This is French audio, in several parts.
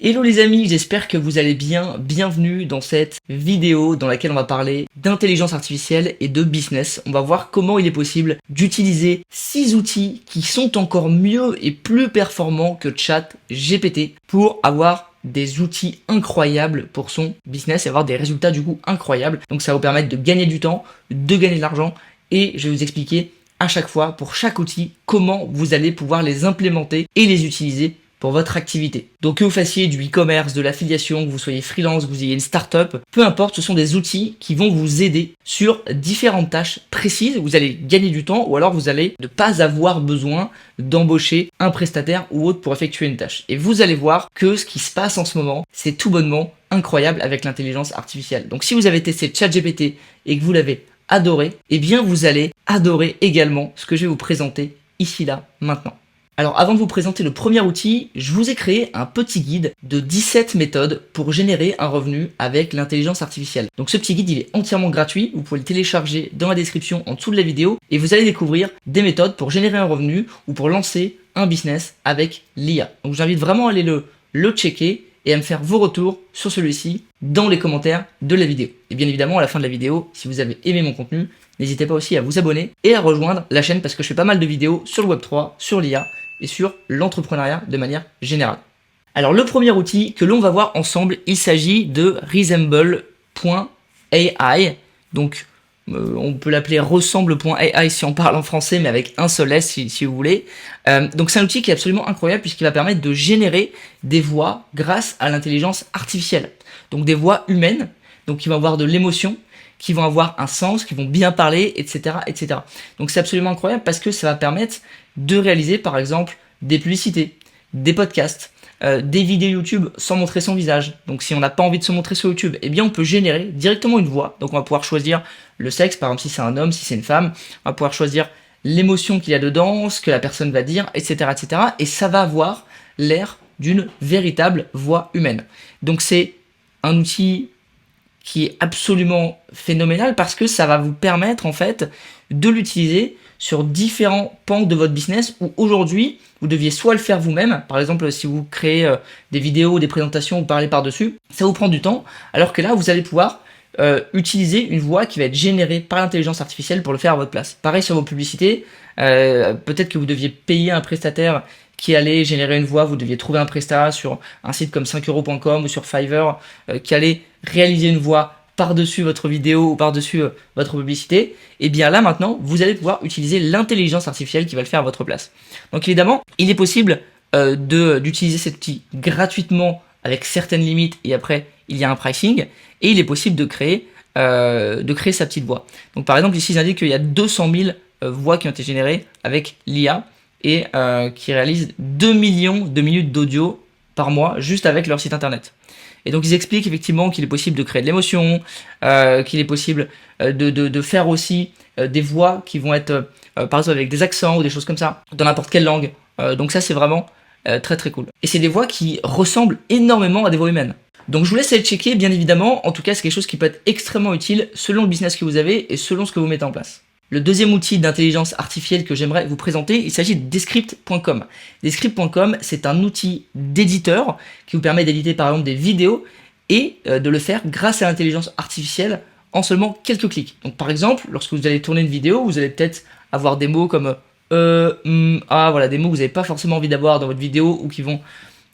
Hello les amis, j'espère que vous allez bien. Bienvenue dans cette vidéo dans laquelle on va parler d'intelligence artificielle et de business. On va voir comment il est possible d'utiliser 6 outils qui sont encore mieux et plus performants que ChatGPT pour avoir des outils incroyables pour son business et avoir des résultats du coup incroyables. Donc ça va vous permettre de gagner du temps, de gagner de l'argent et je vais vous expliquer à chaque fois pour chaque outil comment vous allez pouvoir les implémenter et les utiliser pour votre activité. Donc que vous fassiez du e-commerce, de l'affiliation, que vous soyez freelance, que vous ayez une startup, peu importe, ce sont des outils qui vont vous aider sur différentes tâches précises. Vous allez gagner du temps ou alors vous allez ne pas avoir besoin d'embaucher un prestataire ou autre pour effectuer une tâche. Et vous allez voir que ce qui se passe en ce moment, c'est tout bonnement incroyable avec l'intelligence artificielle. Donc si vous avez testé ChatGPT et que vous l'avez adoré, eh bien vous allez adorer également ce que je vais vous présenter ici là maintenant. Alors avant de vous présenter le premier outil, je vous ai créé un petit guide de 17 méthodes pour générer un revenu avec l'intelligence artificielle. Donc ce petit guide il est entièrement gratuit, vous pouvez le télécharger dans la description en dessous de la vidéo et vous allez découvrir des méthodes pour générer un revenu ou pour lancer un business avec l'IA. Donc j'invite vraiment à aller le checker et à me faire vos retours sur celui-ci dans les commentaires de la vidéo. Et bien évidemment à la fin de la vidéo, si vous avez aimé mon contenu, n'hésitez pas aussi à vous abonner et à rejoindre la chaîne parce que je fais pas mal de vidéos sur le Web3, sur l'IA et sur l'entrepreneuriat de manière générale. Alors le premier outil que l'on va voir ensemble, il s'agit de Resemble.ai. Donc on peut l'appeler ressemble.ai si on parle en français, mais avec un seul S si vous voulez. Donc c'est un outil qui est absolument incroyable puisqu'il va permettre de générer des voix grâce à l'intelligence artificielle. Donc des voix humaines, donc qui vont avoir de l'émotion, qui vont avoir un sens, qui vont bien parler, etc., etc. Donc c'est absolument incroyable parce que ça va permettre de réaliser par exemple des publicités, des podcasts, des vidéos YouTube sans montrer son visage. Donc si on n'a pas envie de se montrer sur YouTube, eh bien on peut générer directement une voix. Donc on va pouvoir choisir le sexe, par exemple si c'est un homme, si c'est une femme. On va pouvoir choisir l'émotion qu'il y a dedans, ce que la personne va dire, etc., etc. Et ça va avoir l'air d'une véritable voix humaine. Donc c'est un outil qui est absolument phénoménal parce que ça va vous permettre en fait de l'utiliser sur différents pans de votre business où aujourd'hui vous deviez soit le faire vous-même, par exemple si vous créez des vidéos, des présentations, vous parlez par-dessus, ça vous prend du temps, alors que là vous allez pouvoir utiliser une voix qui va être générée par l'intelligence artificielle pour le faire à votre place. Pareil sur vos publicités, peut-être que vous deviez payer un prestataire qui allait générer une voix, vous deviez trouver un prestat sur un site comme 5euros.com ou sur Fiverr qui allait réaliser une voix par-dessus votre vidéo ou par-dessus votre publicité, et bien là maintenant, vous allez pouvoir utiliser l'intelligence artificielle qui va le faire à votre place. Donc évidemment, il est possible d'utiliser cet outil gratuitement avec certaines limites et après, il y a un pricing et il est possible de créer sa petite voix. Donc par exemple, ici, ils indiquent qu'il y a 200 000 voix qui ont été générées avec l'IA et qui réalisent 2 millions de minutes d'audio par mois juste avec leur site internet. Et donc ils expliquent effectivement qu'il est possible de créer de l'émotion, qu'il est possible de faire aussi des voix qui vont être par exemple avec des accents ou des choses comme ça, dans n'importe quelle langue. Donc ça c'est vraiment très très cool. Et c'est des voix qui ressemblent énormément à des voix humaines. Donc je vous laisse aller checker bien évidemment, en tout cas c'est quelque chose qui peut être extrêmement utile selon le business que vous avez et selon ce que vous mettez en place. Le deuxième outil d'intelligence artificielle que j'aimerais vous présenter, il s'agit de Descript.com. Descript.com, c'est un outil d'éditeur qui vous permet d'éditer par exemple des vidéos et de le faire grâce à l'intelligence artificielle en seulement quelques clics. Donc par exemple, lorsque vous allez tourner une vidéo, vous allez peut-être avoir des mots comme voilà, des mots que vous n'avez pas forcément envie d'avoir dans votre vidéo ou qui vont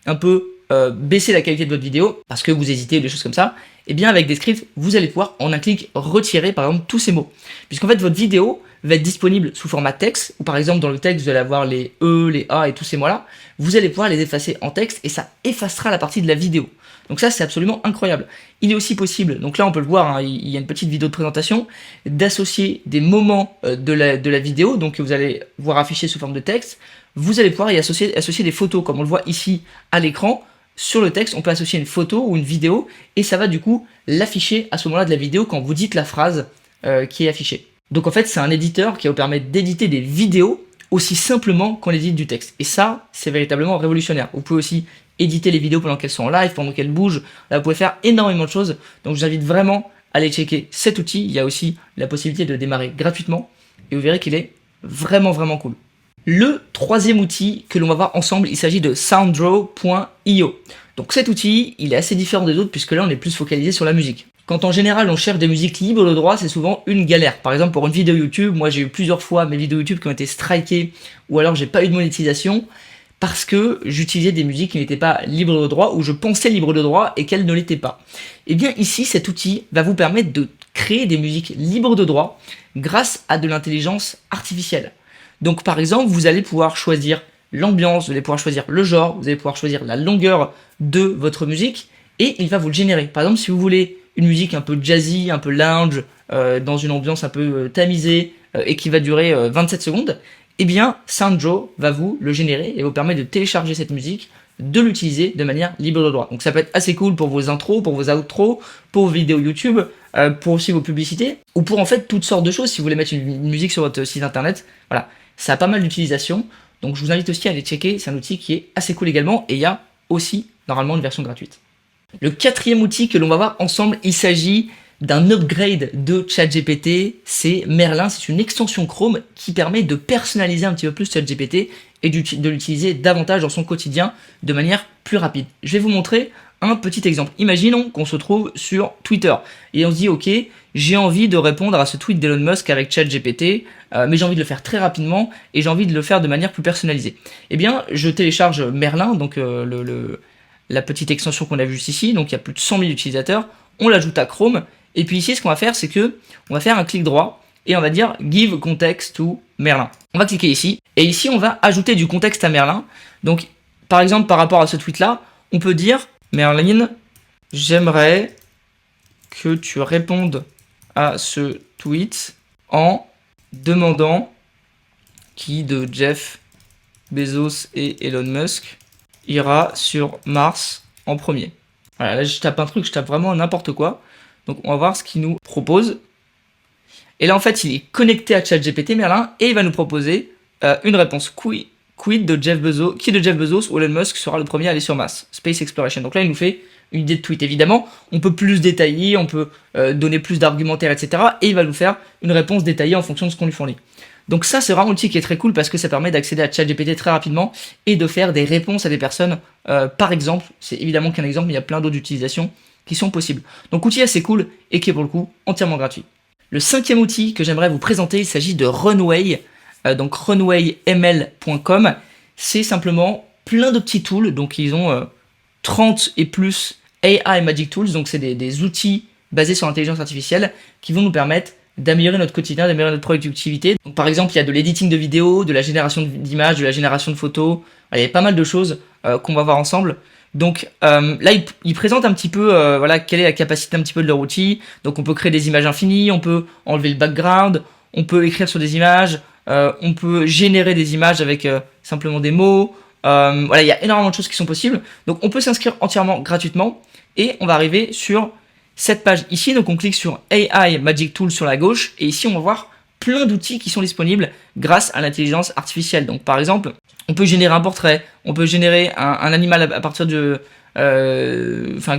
un peu baisser la qualité de votre vidéo parce que vous hésitez ou des choses comme ça. Et bien avec Descript, vous allez pouvoir en un clic retirer par exemple tous ces mots. Puisqu'en fait votre vidéo va être disponible sous format texte, ou par exemple dans le texte vous allez avoir les E, les A et tous ces mots-là, vous allez pouvoir les effacer en texte et ça effacera la partie de la vidéo. Donc ça c'est absolument incroyable. Il est aussi possible, donc là on peut le voir, hein, il y a une petite vidéo de présentation, d'associer des moments de la vidéo, donc que vous allez voir afficher sous forme de texte, vous allez pouvoir y associer des photos, comme on le voit ici à l'écran. Sur le texte, on peut associer une photo ou une vidéo et ça va du coup l'afficher à ce moment-là de la vidéo quand vous dites la phrase qui est affichée. Donc en fait, c'est un éditeur qui va vous permettre d'éditer des vidéos aussi simplement qu'on édite du texte. Et ça, c'est véritablement révolutionnaire. Vous pouvez aussi éditer les vidéos pendant qu'elles sont en live, pendant qu'elles bougent. Là, vous pouvez faire énormément de choses. Donc je vous invite vraiment à aller checker cet outil. Il y a aussi la possibilité de démarrer gratuitement et vous verrez qu'il est vraiment vraiment cool. Le troisième outil que l'on va voir ensemble, il s'agit de Sounddraw.io. Donc cet outil, il est assez différent des autres puisque là on est plus focalisé sur la musique. Quand en général on cherche des musiques libres de droit, c'est souvent une galère. Par exemple pour une vidéo YouTube, moi j'ai eu plusieurs fois mes vidéos YouTube qui ont été strikées ou alors j'ai pas eu de monétisation parce que j'utilisais des musiques qui n'étaient pas libres de droit ou je pensais libres de droit et qu'elles ne l'étaient pas. Et bien ici cet outil va vous permettre de créer des musiques libres de droit grâce à de l'intelligence artificielle. Donc par exemple vous allez pouvoir choisir l'ambiance, vous allez pouvoir choisir le genre, vous allez pouvoir choisir la longueur de votre musique et il va vous le générer. Par exemple si vous voulez une musique un peu jazzy, un peu lounge, dans une ambiance un peu tamisée et qui va durer 27 secondes, eh bien Soundjoe va vous le générer et vous permettre de télécharger cette musique, de l'utiliser de manière libre de droit. Donc ça peut être assez cool pour vos intros, pour vos outros, pour vos vidéos YouTube, pour aussi vos publicités, ou pour en fait toutes sortes de choses. Si vous voulez mettre une musique sur votre site internet, voilà, ça a pas mal d'utilisation. Donc je vous invite aussi à aller checker, c'est un outil qui est assez cool également, et il y a aussi normalement une version gratuite. Le quatrième outil que l'on va voir ensemble, il s'agit d'un upgrade de ChatGPT, c'est Merlin, c'est une extension Chrome qui permet de personnaliser un petit peu plus ChatGPT et de l'utiliser davantage dans son quotidien de manière plus rapide. Je vais vous montrer un petit exemple. Imaginons qu'on se trouve sur Twitter et on se dit ok, j'ai envie de répondre à ce tweet d'Elon Musk avec ChatGPT, mais j'ai envie de le faire très rapidement et j'ai envie de le faire de manière plus personnalisée. Eh bien, je télécharge Merlin, donc la petite extension qu'on a vue ici, donc il y a plus de 100 000 utilisateurs, on l'ajoute à Chrome, et puis ici ce qu'on va faire c'est que on va faire un clic droit, et on va dire Give context to Merlin. On va cliquer ici, et ici on va ajouter du contexte à Merlin, donc par exemple par rapport à ce tweet là, on peut dire Merlin, j'aimerais que tu répondes à ce tweet en demandant qui de Jeff Bezos et Elon Musk ira sur Mars en premier. Voilà, là je tape un truc, je tape vraiment n'importe quoi. Donc on va voir ce qu'il nous propose. Et là en fait il est connecté à ChatGPT Merlin et il va nous proposer une réponse. Quid de Jeff Bezos, qui de Jeff Bezos ou Elon Musk sera le premier à aller sur Mars? Space Exploration. Donc là il nous fait une idée de tweet. Évidemment, on peut plus détailler, on peut donner plus d'argumentaires, etc. Et il va nous faire une réponse détaillée en fonction de ce qu'on lui fournit. Donc ça, c'est vraiment un outil qui est très cool parce que ça permet d'accéder à ChatGPT très rapidement et de faire des réponses à des personnes par exemple. C'est évidemment qu'un exemple, mais il y a plein d'autres utilisations qui sont possibles. Donc outil assez cool et qui est pour le coup entièrement gratuit. Le cinquième outil que j'aimerais vous présenter, il s'agit de Runway, donc runwayml.com. C'est simplement plein de petits tools, donc ils ont 30 et plus AI Magic Tools, donc c'est des outils basés sur l'intelligence artificielle qui vont nous permettre d'améliorer notre quotidien, d'améliorer notre productivité. Donc, par exemple, il y a de l'editing de vidéos, de la génération d'images, de la génération de photos. Il y a pas mal de choses qu'on va voir ensemble. Donc là, il présente un petit peu voilà, quelle est la capacité un petit peu de leur outil. Donc on peut créer des images infinies, on peut enlever le background, on peut écrire sur des images, on peut générer des images avec simplement des mots. Voilà, il y a énormément de choses qui sont possibles. Donc on peut s'inscrire entièrement gratuitement et on va arriver sur cette page ici. Donc on clique sur AI Magic Tool sur la gauche et ici on va voir plein d'outils qui sont disponibles grâce à l'intelligence artificielle. Donc par exemple, on peut générer un portrait, on peut générer un animal à partir de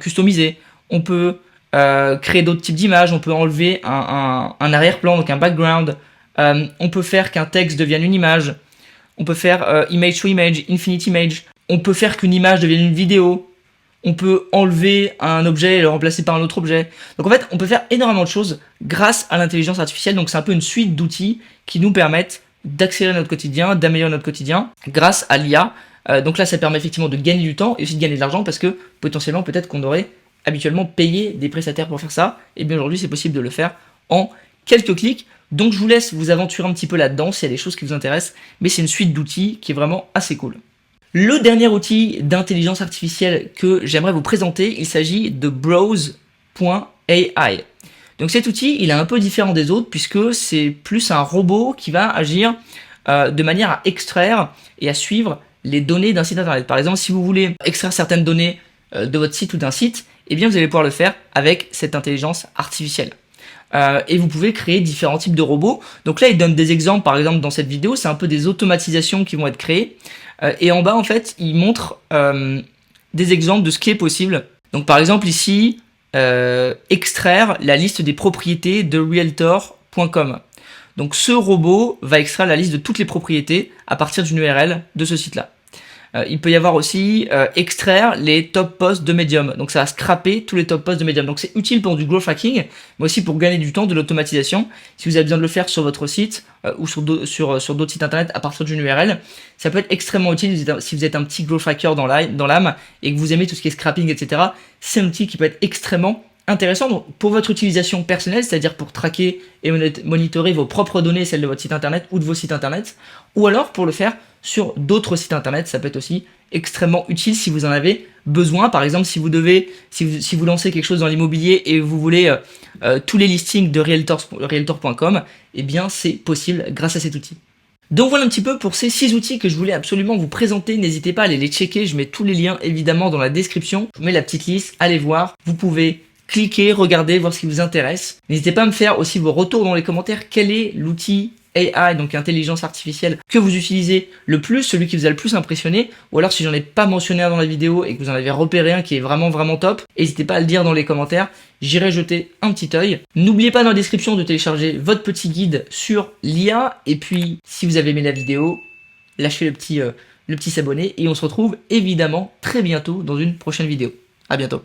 customiser, on peut créer d'autres types d'images, on peut enlever un arrière-plan, donc un background, on peut faire qu'un texte devienne une image, on peut faire image to image, infinite image, on peut faire qu'une image devienne une vidéo, on peut enlever un objet et le remplacer par un autre objet. Donc en fait, on peut faire énormément de choses grâce à l'intelligence artificielle. Donc c'est un peu une suite d'outils qui nous permettent d'accélérer notre quotidien, d'améliorer notre quotidien grâce à l'IA. Donc là, ça permet effectivement de gagner du temps et aussi de gagner de l'argent parce que potentiellement, peut-être qu'on aurait habituellement payé des prestataires pour faire ça. Et bien aujourd'hui, c'est possible de le faire en quelques clics. Donc je vous laisse vous aventurer un petit peu là-dedans s'il y a des choses qui vous intéressent. Mais c'est une suite d'outils qui est vraiment assez cool. Le dernier outil d'intelligence artificielle que j'aimerais vous présenter, il s'agit de Browse.ai. Donc cet outil, il est un peu différent des autres puisque c'est plus un robot qui va agir de manière à extraire et à suivre les données d'un site internet. Par exemple, si vous voulez extraire certaines données de votre site ou d'un site, eh bien vous allez pouvoir le faire avec cette intelligence artificielle. Et vous pouvez créer différents types de robots. Donc là, il donne des exemples, par exemple dans cette vidéo, c'est un peu des automatisations qui vont être créées. Et en bas, en fait, il montre des exemples de ce qui est possible. Donc par exemple ici, extraire la liste des propriétés de realtor.com. Donc ce robot va extraire la liste de toutes les propriétés à partir d'une URL de ce site-là. Il peut y avoir aussi extraire les top posts de Medium. Donc ça va scraper tous les top posts de Medium. Donc c'est utile pour du growth hacking, mais aussi pour gagner du temps, de l'automatisation. Si vous avez besoin de le faire sur votre site ou sur d'autres sites internet à partir d'une URL, ça peut être extrêmement utile si vous êtes un petit growth hacker dans l'âme et que vous aimez tout ce qui est scrapping, etc. C'est un outil qui peut être extrêmement intéressant. Donc, pour votre utilisation personnelle, c'est-à-dire pour traquer et monitorer vos propres données, celles de votre site internet ou de vos sites internet, ou alors pour le faire sur d'autres sites internet, ça peut être aussi extrêmement utile si vous en avez besoin. Par exemple, si vous lancez quelque chose dans l'immobilier et vous voulez tous les listings de realtor.com, eh bien c'est possible grâce à cet outil. Donc voilà un petit peu pour ces 6 outils que je voulais absolument vous présenter. N'hésitez pas à aller les checker, je mets tous les liens évidemment dans la description. Je vous mets la petite liste, allez voir. Vous pouvez cliquer, regarder, voir ce qui vous intéresse. N'hésitez pas à me faire aussi vos retours dans les commentaires. Quel est l'outil AI, donc intelligence artificielle, que vous utilisez le plus, celui qui vous a le plus impressionné, ou alors si j'en ai pas mentionné un dans la vidéo et que vous en avez repéré un qui est vraiment top, n'hésitez pas à le dire dans les commentaires, j'irai jeter un petit œil. N'oubliez pas dans la description de télécharger votre petit guide sur l'IA, et puis si vous avez aimé la vidéo, lâchez le petit s'abonner, et on se retrouve évidemment très bientôt dans une prochaine vidéo. À bientôt.